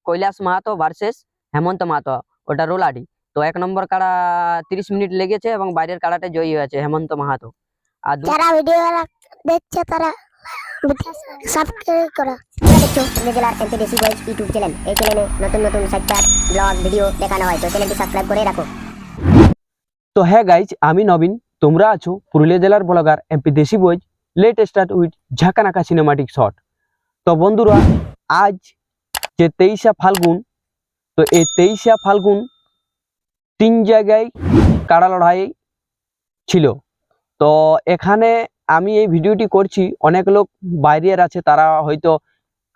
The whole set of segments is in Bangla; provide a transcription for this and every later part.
কৈলাস মাহাতো ভার্সেস হেমন্ত মাহাতো, ওটা রোলাডি। তো 1 নম্বর কাড়া 30 মিনিট লেগেছে এবং বাইরের কাড়াটা জয়ী হয়েছে হেমন্ত মাহাতো। আর যারা ভিডিও দেখছে তারা সাবস্ক্রাইব করো। তোমরা দেখছো পুরুলিয়া জেলার MP Desi boys YouTube channel. এই চ্যানেলে নতুন নতুন সাইটকার ব্লগ ভিডিও দেখানো হয়, তো চ্যানেলটি সাবস্ক্রাইব করে রাখো। তো হ্যাঁ গাইজ, আমি নবীন, তোমরা আছো পুরুলিয়া জেলার blogger MP Desi boys. Let start with ঝাঁকানাকা সিনেমাটিক শট। তো বন্ধুরা, আজ যে 23শে ফাল্গুন, তো এই 23শে ফাল্গুন 3 জায়গায় কাড়া লড়াই ছিল। তো এখানে আমি এই ভিডিওটি করছি, অনেক লোক বাইরের আছে, তারা হয়তো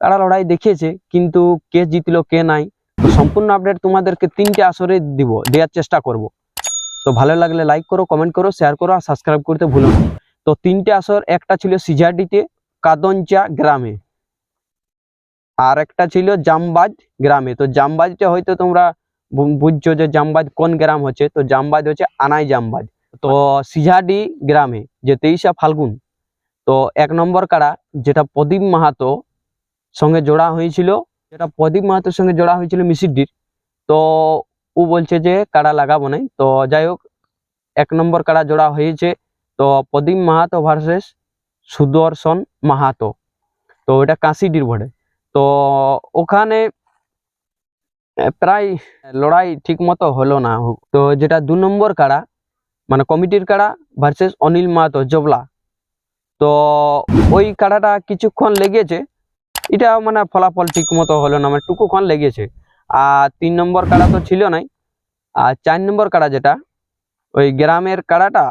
কাড়া লড়াই দেখিয়েছে, কিন্তু কে জিতলো কে নাই, তো সম্পূর্ণ আপডেট তোমাদেরকে 3টে আসরে দেওয়ার চেষ্টা করব। তো ভালো লাগলে লাইক করো, কমেন্ট করো, শেয়ার করো আর সাবস্ক্রাইব করতে ভুলো না। তো 3টে আসর, একটা ছিল সিজাডিতে কাদঞ্চা গ্রামে, আর একটা ছিল জামবাজ গ্রামে। তো জামবাজটা হয়তো তোমরা বুঝছো যে জামবাজ কোন গ্রাম হচ্ছে, তো জামবাজ হচ্ছে আনাই জামবাজ। তো সিজাডি গ্রামে যে 23শে ফাল্গুন, তো 1 নম্বর কাড়া যেটা প্রদীপ মাহাতো সঙ্গে জোড়া হয়েছিল, মিসিডির। তো ও বলছে যে কাড়া লাগাবো নাই। তো যাই হোক, 1 নম্বর কাড়া জোড়া হয়েছে। তো প্রদীপ মাহাতো ভার্সেস সুদর্শন মাহাতো, তো এটা কাশিডির ভোটে। তো ওখানে প্রায় লড়াই ঠিক মতো হলো না। তো যেটা 2 নম্বর কাড়া, মানে কমিটির কাড়া ভার্সেস অনিল মাহাতো জবলা, তো ওই কাড়াটা কিছুক্ষণ লেগেছে। এটা মানে ফলাফল ঠিক মতো হলো না, মানে টুকুক্ষণ লেগেছে। আর 3 নম্বর কাড়া তো ছিল নাই। আর 4 নম্বর কাড়া যেটা ওই গ্রামের কাড়াটা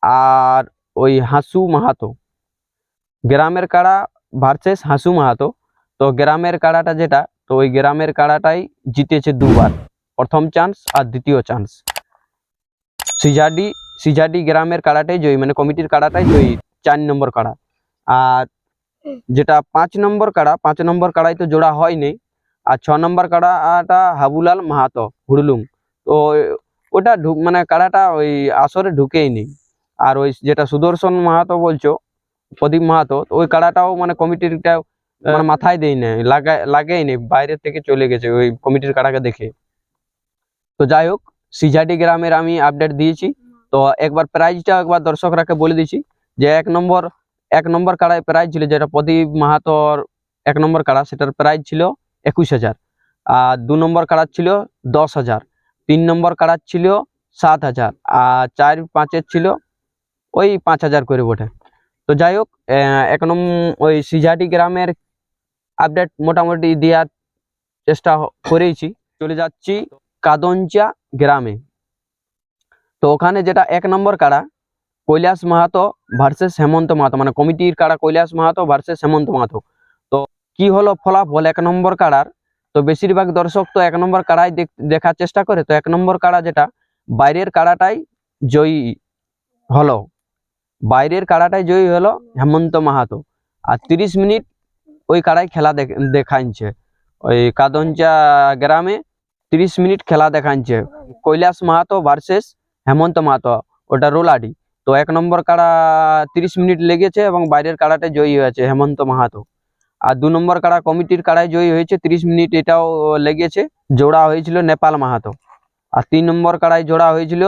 আর ওই হাসু মাহাতো, গ্রামের কাড়া ভার্সেস হাসু মাহাতো। তো গ্রামের কাড়াটা যেটা, তো ওই গ্রামের কাড়াটাই জিতেছে 2বার, প্রথম চান্স আর দ্বিতীয় চান্স। সিজাডি গ্রামের কাড়াটাই জয়ী, মানে কমিটির কাড়াটাই জয়ী 4 নম্বর কাড়া। আর যেটা 5 নম্বর কাড়াই তো জোড়া হয়নি। আর 6 নম্বর কাড়াটা হাবুলাল মাহাতো হুড়লুং, তো ওটা মানে কাড়াটা ওই আসরে ঢুকেই নেই। আর ওই যেটা সুদর্শন মাহাতো বলছো, প্রদীপ মাহাতো, ওই কাড়াটাও মানে কমিটিরটা মানে মাথায় দেই না, লাগেই নেই, বাইরে থেকে চলে গেছে ওই কমিটির কাড়াকে দেখে। তো যাই হোক, সিজাডি গ্রামের আমি আপডেট দিয়েছি। তো একবার প্রাইজটা একবার দর্শকরাকে বলে দিচ্ছি যে এক নম্বর কাড়ায় প্রাইজ ছিল, যেটা প্রদীপ মাহাতোর 1 নম্বর কাড়া, সেটার প্রাইজ ছিল 21,000। আর 2 নম্বর কাড়া ছিল 10,000, 3 নম্বর কাড়া ছিল 7,000, আর 4, 5 ছিল ওই 5,000 করে বটে। তো যাই হোক, ওই সিজাডি গ্রামের আপডেট মোটামুটি দেওয়ার চেষ্টা করেছি। চলে যাচ্ছি কাদঞ্চা গ্রামে। তো ওখানে যেটা 1 নম্বর কাড়া কৈলাস মাহাতো ভার্সেস হেমন্ত মাহাতো, মানে কমিটির কাড়া কৈলাস মাহাতো ভার্সেস হেমন্ত মাহাতো। তো কি হলো ফলাফল 1 নম্বর কাড়ার? তো বেশিরভাগ দর্শক তো 1 নম্বর কাড়াই দেখার চেষ্টা করে। তো 1 নম্বর কাড়া যেটা, বাইরের কাড়াটাই জয়ী হলো, হেমন্ত মাহাতো। আর 30 মিনিট ওই কাড়াই খেলা দেখাচ্ছে, ওই কাদঞ্চা গ্রামে 30 মিনিট খেলা দেখাচ্ছে কৈলাস মাহাতো ভার্সেস হেমন্ত মাহাতো, ওটা রোলাডি। তো 1 নম্বর কাড়া 30 মিনিট লেগেছে এবং বাইরের কাড়াটা জয়ী হয়েছে হেমন্ত মাহাতো। আর 2 নম্বর কাড়া কমিটির কাড়াই জয়ী হয়েছে, 30 মিনিট এটাও লেগেছে, জোড়া হয়েছিল নেপাল মাহাতো। আর 3 নম্বর কাড়াই জোড়া হয়েছিল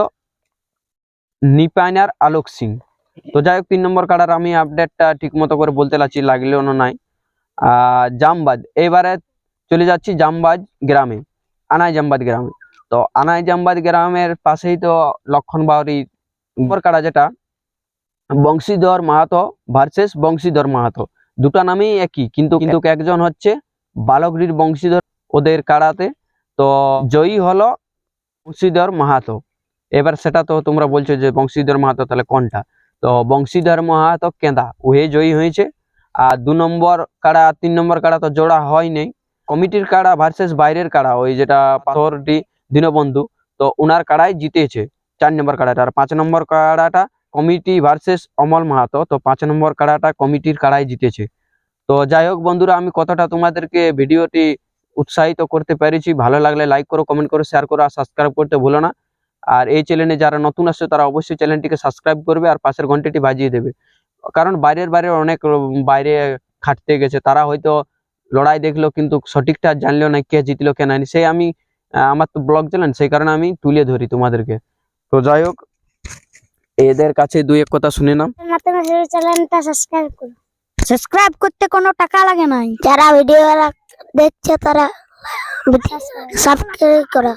নিপাইনার আলোক সিং। তো যাই হোক, 3 নম্বর কাড়ার আমি আপডেটটা ঠিক মতো করে বলতে লাগছি, লাগলেও না নাই। জামবাজ, এবারে চলে যাচ্ছি জামবাজ গ্রামে, আনাই জামবাজ গ্রামে। তো আনাই জামবাজ গ্রামের পাশেই তো লক্ষণ বাউরি কাড়া, যেটা বংশীধর মাহাতো ভার্সেস বংশীধর মাহাতো, দুটা নামেই একই, কিন্তু একজন হচ্ছে বালগড়ির বংশীধর ওদের কাড়াতে। তো জয়ী হলো বংশীধর মাহাতো। এবার সেটা তো তোমরা বলছো যে বংশীধর মাহাতো তাহলে কোনটা? তো বংশীধর মাহাতো কেঁদা, ওহে জয়ী হয়েছে। আর 2 নম্বর কাড়া 3 নম্বর কাড়া তো জোড়া হয়নি। কমিটির কাড়া ভার্সেস বাইরের কাড়া, ওই যেটা পাথরটি দীনবন্ধু, তো উনার কাড়াই জিতেছে 4 নম্বর কাড়াটা। আর 5 নম্বর কাড়াটা কমিটি ভার্সেস অমল মাহাতো, তো 5 নম্বর কাড়াটা কমিটির কাড়াই জিতেছে। তো যাই হোক বন্ধুরা, আমি কতটা তোমাদেরকে ভিডিওটি উৎসাহিত করতে পেরেছি, ভালো লাগলে লাইক করো, কমেন্ট করো, শেয়ার করো আর সাবস্ক্রাইব করতে ভুলো না। আর এই চ্যানেলে যারা নতুন আসছে তারা অবশ্যই চ্যানেলটিকে সাবস্ক্রাইব করবে আর পাশের ঘন্টাটি বাজিয়ে দেবে, কারণ বাইরের অনেক বাইরে খাটতে গেছে, তারা হয়তো লড়াই দেখলো কিন্তু সঠিকটা জানলো না কে জিতলো কে নাই, সেই আমি আমার তো ব্লগ চ্যানেল, সেই কারণে আমি তুলে ধরি তোমাদেরকে। তো যাই হোক, এদের কাছে দুই এক কথা শুনে নাম। নতুন চ্যানেলটা সাবস্ক্রাইব করো। সাবস্ক্রাইব করতে কোনো টাকা লাগে না, যারা ভিডিও দেখছে তারা সাবস্ক্রাইব করো।